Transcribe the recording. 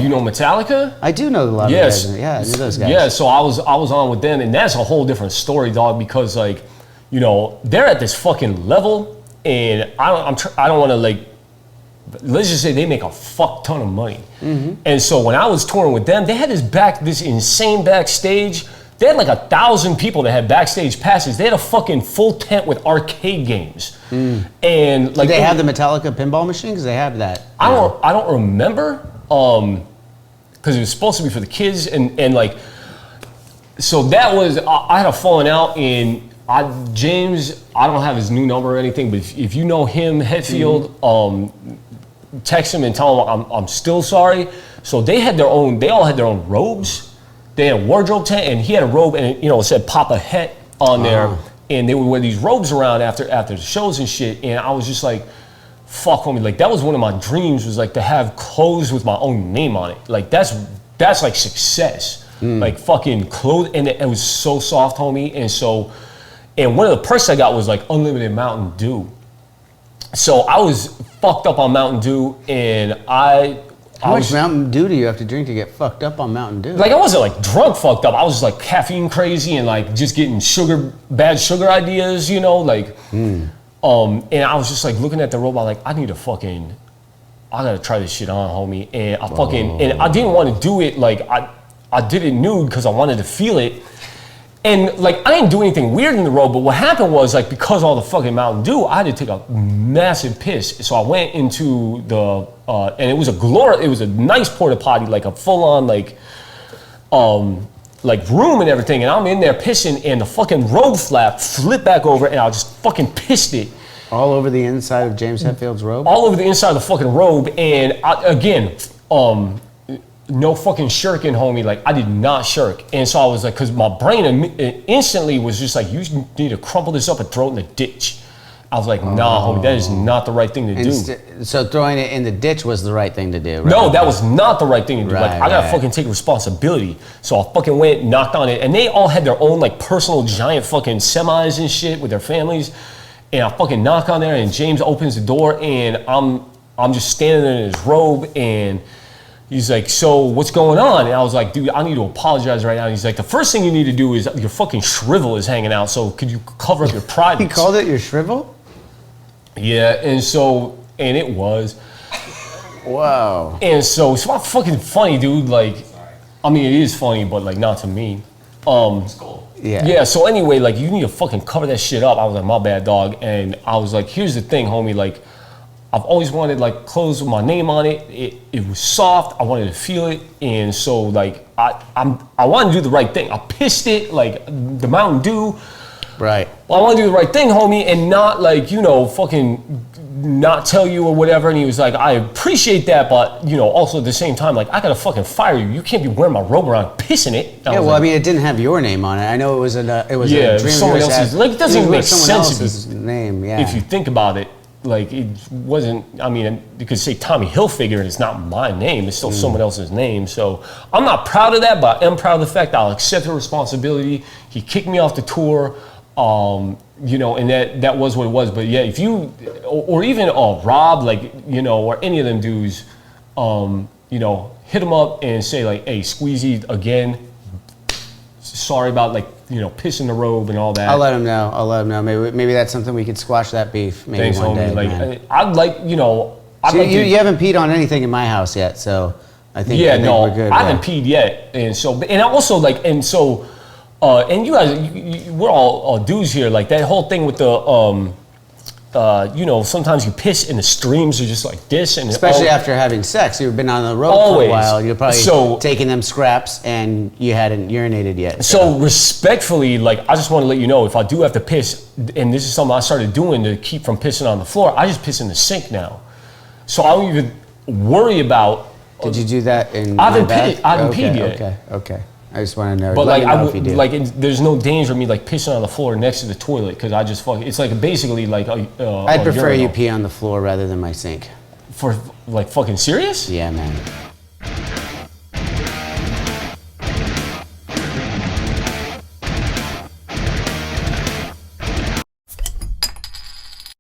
You know Metallica? I do know a lot of guys. Yeah, I knew those guys. Yeah, so I was on with them, and that's a whole different story, dog. Because like, you know, they're at this fucking level, and I don't want to like. Let's just say they make a fuck ton of money. And so when I was touring with them, they had this insane backstage. They had like 1,000 people that had backstage passes. They had a fucking full tent with arcade games. And like, did they have the Metallica pinball machine? Because they have that. I don't remember. Because it was supposed to be for the kids, and like, so that was I had a falling out, and James, I don't have his new number or anything, but if you know him, Hetfield, text him and tell him I'm still sorry. So they all had their own robes. They had a wardrobe tent, and he had a robe, and it said Papa Het on there, and they would wear these robes around after the shows and shit. And I was just like, fuck, homie, like that was one of my dreams, was like to have clothes with my own name on it. Like that's like success. Like fucking clothes, and it was so soft, homie. And one of the perks I got was like unlimited Mountain Dew. So I was fucked up on Mountain Dew, and How much Mountain Dew do you have to drink to get fucked up on Mountain Dew? Like I wasn't like drunk fucked up. I was just like caffeine crazy and like just getting bad sugar ideas, like. And I was just like looking at the robot like, I gotta try this shit on, homie. And I didn't want to do it like I did it nude because I wanted to feel it. And like I didn't do anything weird in the robe, but what happened was like because all the fucking Mountain Dew, I had to take a massive piss. So I went into the and it was a nice porta potty, like a full on like room and everything. And I'm in there pissing, and the fucking robe flap flipped back over, and I just fucking pissed it. All over the inside of James Hetfield's robe? All over the inside of the fucking robe. And no fucking shirking, homie. Like, I did not shirk. And so I was like, because my brain instantly was just like, you need to crumple this up and throw it in the ditch. I was like, nah, homie, that is not the right thing to do. So throwing it in the ditch was the right thing to do, right? No, that was not the right thing to do. Right, like, I gotta fucking take responsibility. So I fucking went, knocked on it, and they all had their own like personal giant fucking semis and shit with their families. And I fucking knock on there, and James opens the door, and I'm just standing there in his robe, and he's like, so what's going on? And I was like, dude, I need to apologize right now. And he's like, the first thing you need to do is your fucking shrivel is hanging out, so could you cover up your privates? He called it your shrivel? Yeah, and it was. Wow. And so it's not fucking funny, dude. Like, I mean, it is funny, but like not to me. It's cool. Yeah, so anyway, like you need to fucking cover that shit up. I was like, my bad, dog. And I was like, here's the thing, homie, like, I've always wanted like clothes with my name on it. It was soft. I wanted to feel it, and so like I wanted to do the right thing. I pissed it like the Mountain Dew. Right. Well, I want to do the right thing, homie, and not like fucking not tell you or whatever. And he was like, I appreciate that, but also at the same time, like I gotta fucking fire you. You can't be wearing my robe around pissing it. I mean, it didn't have your name on it. I know it was a dream. Someone else's. Like it doesn't even make sense if you think about it. Like it wasn't, I mean, you could say Tommy Hilfiger and it's not my name, it's still someone else's name. So I'm not proud of that, but I am proud of the fact that I'll accept the responsibility. He kicked me off the tour, and that was what it was. But yeah, if you, or even Rob, like, or any of them dudes, hit them up and say like, hey, Skweezy, again, sorry about like, pissing the robe and all that. I'll let him know. Maybe that's something we could squash that beef. Maybe Thanks, one homie. day. Like, man. I'd like, you haven't peed on anything in my house yet, so I think we're good. I haven't peed yet, and I also like, and you guys, we're all dudes here. Like that whole thing with the sometimes you piss and the streams are just like this, and especially after having sex, you've been on the road for a while. You're probably taking them scraps, and you hadn't urinated yet. So respectfully, like I just want to let you know, if I do have to piss, and this is something I started doing to keep from pissing on the floor, I just piss in the sink now. So I don't even worry about. Did you do that in? I haven't peed yet. Okay. I just want to know. But there's no danger of me like pissing on the floor next to the toilet because I just it's like basically like I'd prefer you pee on the floor rather than my sink. For like fucking serious? Yeah, man.